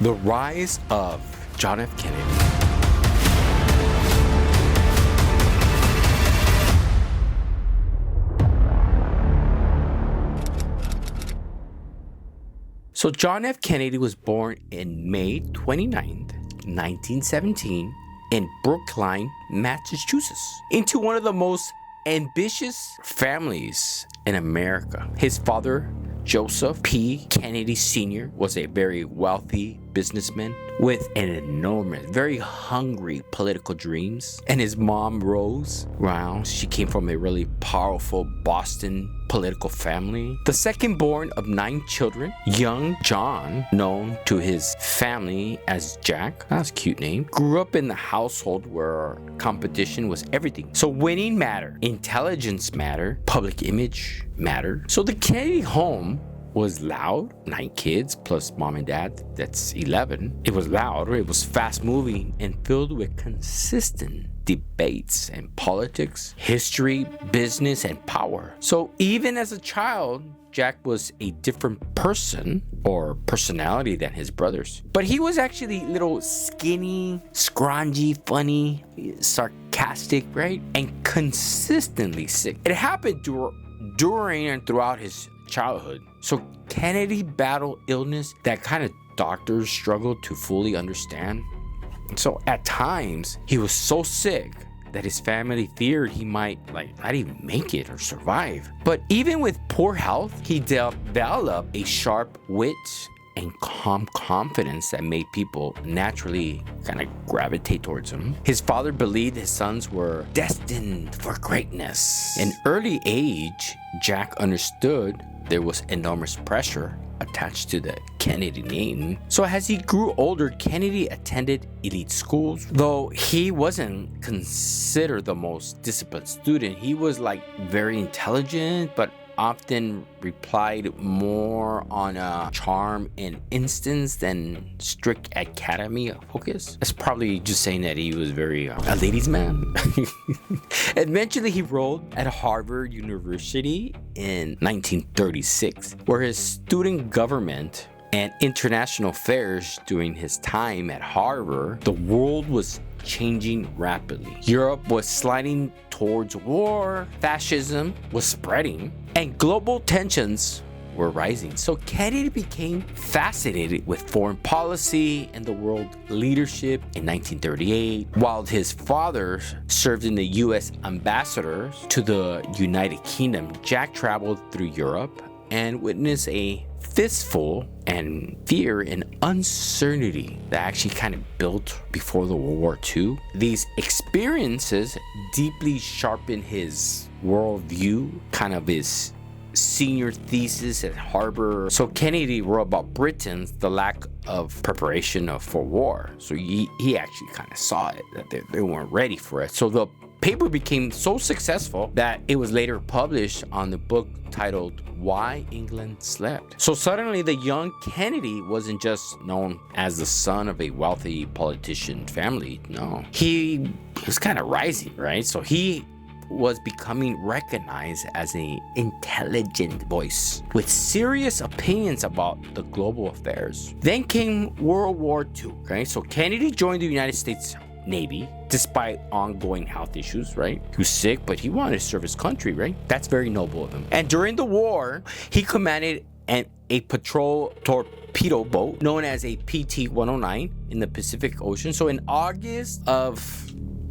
The rise of John F. Kennedy. So John F. Kennedy was born in May 29th, 1917 in Brookline, Massachusetts, into one of the most ambitious families in America. His father, Joseph P. Kennedy Sr., was a very wealthy businessman with an enormous, very hungry political dreams. And his mom, Rose, wow, she came from a really powerful Boston political family. The second born of 9 children, young John, known to his family as Jack, that's a cute name, grew up in the household where competition was everything. So winning mattered, intelligence mattered, public image mattered. So the Kennedy home was loud, 9 kids plus mom and dad, that's 11. It was loud, it was fast moving and filled with consistent debates and politics, history, business, and power. So even as a child, Jack was a different person or personality than his brothers. But he was actually little skinny, scrawny, funny, sarcastic, right? And consistently sick. It happened during and throughout his childhood. So Kennedy battled illness that kind of doctors struggled to fully understand. So at times, he was so sick that his family feared he might not even make it or survive. But even with poor health, he developed a sharp wit and calm confidence that made people naturally kind of gravitate towards him. His father believed his sons were destined for greatness. In early age, Jack understood there was enormous pressure attached to the Kennedy name. So as he grew older, Kennedy attended elite schools. Though he wasn't considered the most disciplined student, he was very intelligent, but often replied more on a charm and instance than strict academy focus. That's probably just saying that he was very a ladies' man. Eventually, he enrolled at Harvard University in 1936, where his student government and international affairs during his time at Harvard, the world was changing rapidly. Europe was sliding towards war, fascism was spreading, and global tensions were rising. So Kennedy became fascinated with foreign policy and the world leadership in 1938. While his father served in the U.S. ambassador to the United Kingdom, Jack traveled through Europe and witnessed a fistful and fear and uncertainty that actually kind of built before the World War II. These experiences deeply sharpened his worldview, kind of his senior thesis at Harvard. So Kennedy wrote about Britain's the lack of preparation for war. So he actually kind of saw it, that they weren't ready for it. So the paper became so successful that it was later published on the book titled Why England Slept. So suddenly the young Kennedy wasn't just known as the son of a wealthy politician family. No, he was kind of rising, right? So he was becoming recognized as an intelligent voice with serious opinions about the global affairs. Then came World War II, okay? So Kennedy joined the United States Navy despite ongoing health issues, right? He was sick, but he wanted to serve his country, right? That's very noble of him. And during the war, he commanded a patrol torpedo boat known as a PT-109 in the Pacific Ocean. So in August of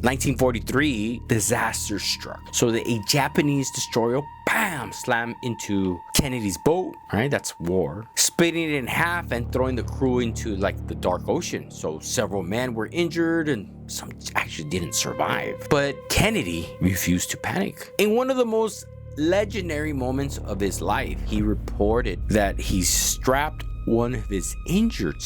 1943, disaster struck. So a Japanese destroyer, bam, slammed into Kennedy's boat, right? That's war. Splitting it in half and throwing the crew into the dark ocean. So several men were injured and some actually didn't survive. But Kennedy refused to panic. In one of the most legendary moments of his life, he reported that he strapped one of his injured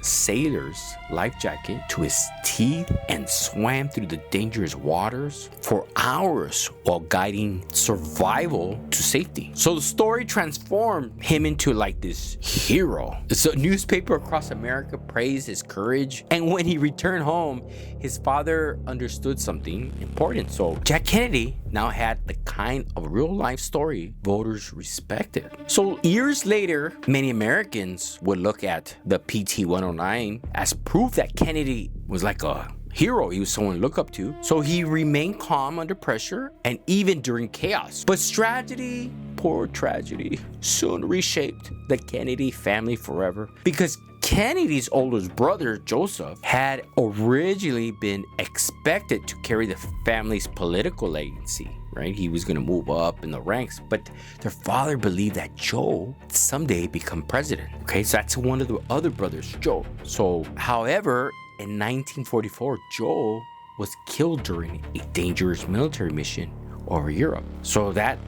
sailor's life jacket to his teeth and swam through the dangerous waters for hours while guiding survival to safety. So the story transformed him into this hero. So a newspaper across America praised his courage, and when he returned home, his father understood something important. So Jack Kennedy now had the kind of real life story voters respected. So years later, many Americans would look at the PT-109 1909 as proof that Kennedy was like a hero. He was someone to look up to. So he remained calm under pressure and even during chaos. But tragedy, poor tragedy, soon reshaped the Kennedy family forever, because Kennedy's oldest brother, Joseph, had originally been expected to carry the family's political legacy, right? He was going to move up in the ranks, but their father believed that Joe would someday become president. Okay, so that's one of the other brothers, Joe. So, however, in 1944, Joe was killed during a dangerous military mission over Europe. So that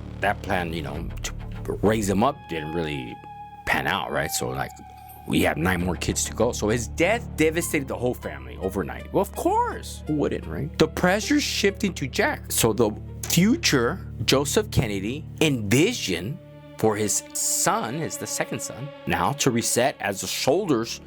plan, to raise him up didn't really pan out, right? So like, we have 9 more kids to go. So his death devastated the whole family overnight. Well, of course, who wouldn't, right? The pressure shifted to Jack. So the future Joseph Kennedy envisioned for his son, the second son, now to reset as the shoulders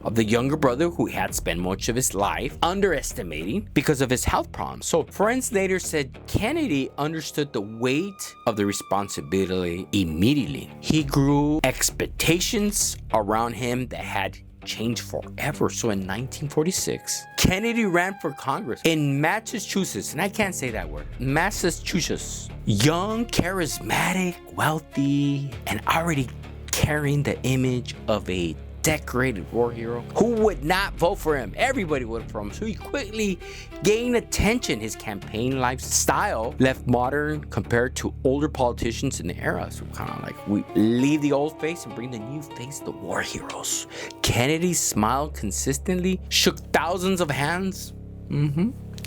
of the younger brother who had spent much of his life underestimating because of his health problems. So friends later said Kennedy understood the weight of the responsibility immediately. He grew expectations around him that had changed forever. So in 1946, Kennedy ran for Congress in Massachusetts, and I can't say that word, Massachusetts. Young, charismatic, wealthy, and already carrying the image of a decorated war hero. Who would not vote for him? Everybody would vote for him. So he quickly gained attention. His campaign lifestyle left modern compared to older politicians in the era. So kind of like we leave the old face and bring the new face, the war heroes. Kennedy smiled consistently, shook thousands of hands,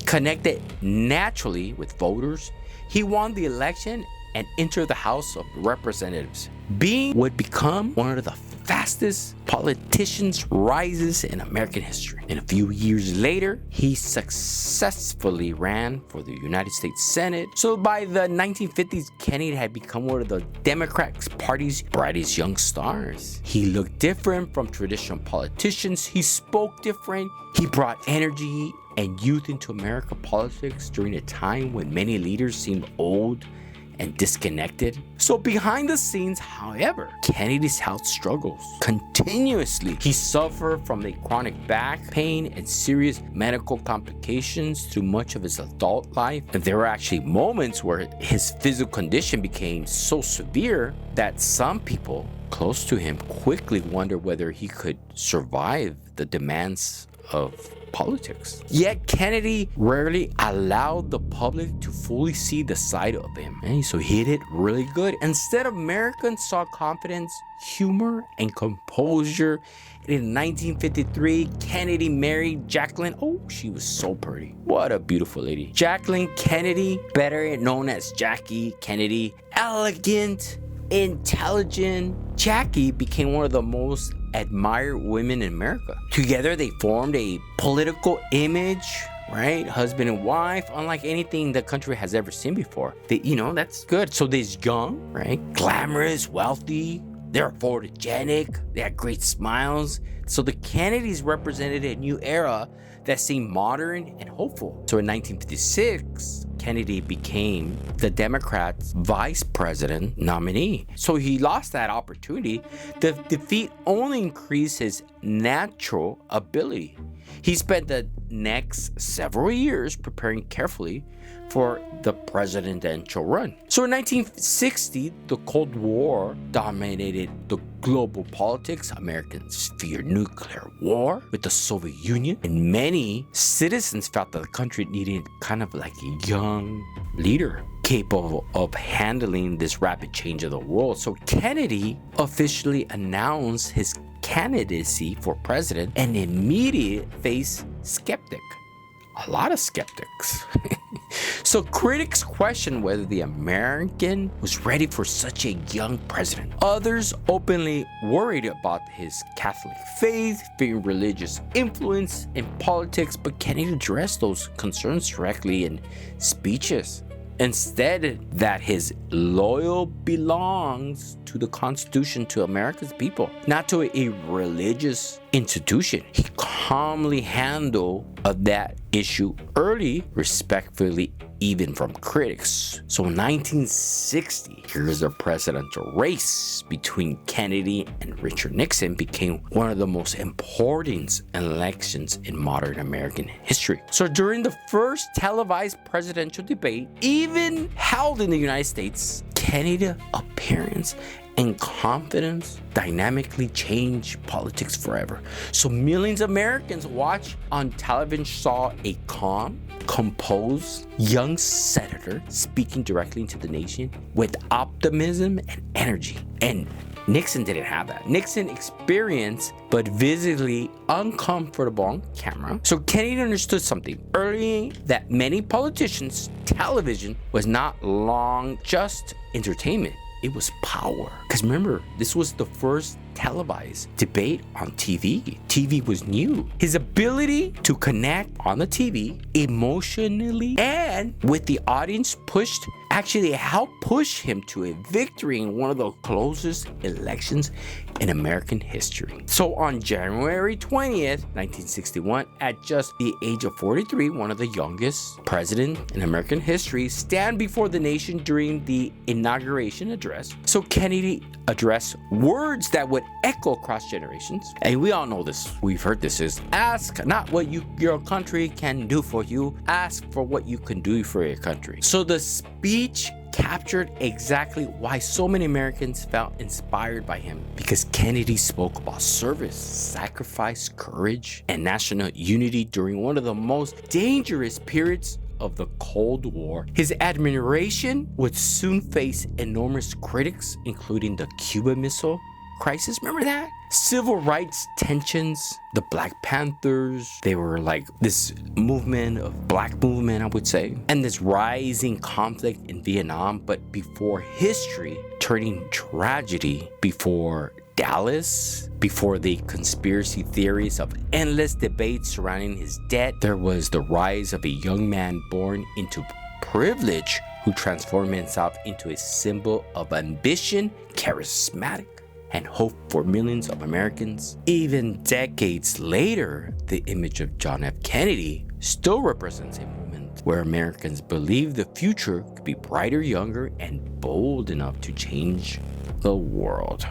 connected naturally with voters. He won the election and entered the House of Representatives. Would become one of the fastest politicians rises in American history. And a few years later, he successfully ran for the United States Senate. So by the 1950s, Kennedy had become one of the Democratic Party's brightest young stars. He looked different from traditional politicians. He spoke different. He brought energy and youth into American politics during a time when many leaders seemed old and disconnected. So behind the scenes, however, Kennedy's health struggles continuously. He suffered from a chronic back pain and serious medical complications through much of his adult life. And there were actually moments where his physical condition became so severe that some people close to him quickly wondered whether he could survive the demands of politics. Yet Kennedy rarely allowed the public to fully see the side of him. And so he did it really good. Instead, Americans saw confidence, humor, and composure. In 1953, Kennedy married Jacqueline. Oh, she was so pretty. What a beautiful lady. Jacqueline Kennedy, better known as Jackie Kennedy. Elegant, intelligent. Jackie became one of the most admired women in America. Together, they formed a political image, right? Husband and wife, unlike anything the country has ever seen before. That's good. So they're young, right? Glamorous, wealthy. They're photogenic. They had great smiles. So the Kennedys represented a new era that seemed modern and hopeful. So in 1956, Kennedy became the Democrats' vice president nominee. So he lost that opportunity. The defeat only increased his natural ability. He spent the next several years preparing carefully for the presidential run. So in 1960, the Cold War dominated the global politics. Americans feared nuclear war with the Soviet Union, and many citizens felt that the country needed kind of like a young leader capable of handling this rapid change of the world. So Kennedy officially announced his candidacy for president and immediately faced skeptics. A lot of skeptics. So critics questioned whether the American was ready for such a young president. Others openly worried about his Catholic faith, fearing religious influence in politics, but Kennedy addressed those concerns directly in speeches. Instead, that his loyal belongs to the Constitution, to America's people, not to a religious institution. He calmly handled that issue early, respectfully even from critics. So in 1960, here's the presidential race between Kennedy and Richard Nixon became one of the most important elections in modern American history. So during the first televised presidential debate, even held in the United States, Kennedy's appearance and confidence dynamically changed politics forever. So millions of Americans watched on television saw a calm, composed young senator speaking directly into the nation with optimism and energy. And Nixon didn't have that. Nixon experienced but visibly uncomfortable on camera. So Kennedy understood something early, that many politicians' television was not long just entertainment. It was power. Because remember, this was the first televised debate on TV. TV was new. His ability to connect on the TV emotionally and with the audience actually helped push him to a victory in one of the closest elections in American history. So on January 20th, 1961, at just the age of 43, one of the youngest presidents in American history, stand before the nation during the inauguration address. So Kennedy addressed words that would echo across generations. And we all know this. We've heard this is, ask not what your country can do for you, ask for what you can do for your country. So the speech captured exactly why so many Americans felt inspired by him, because Kennedy spoke about service, sacrifice, courage, and national unity during one of the most dangerous periods of the Cold War. His admiration would soon face enormous critics, including the Cuban Missile Crisis. Remember that? Civil rights tensions, the Black Panthers, they were like this black movement, I would say, and this rising conflict in Vietnam. But before history turning tragedy, before Dallas, before the conspiracy theories of endless debates surrounding his death, there was the rise of a young man born into privilege who transformed himself into a symbol of ambition, charismatic, and hope for millions of Americans. Even decades later, the image of John F. Kennedy still represents a moment where Americans believed the future could be brighter, younger, and bold enough to change the world.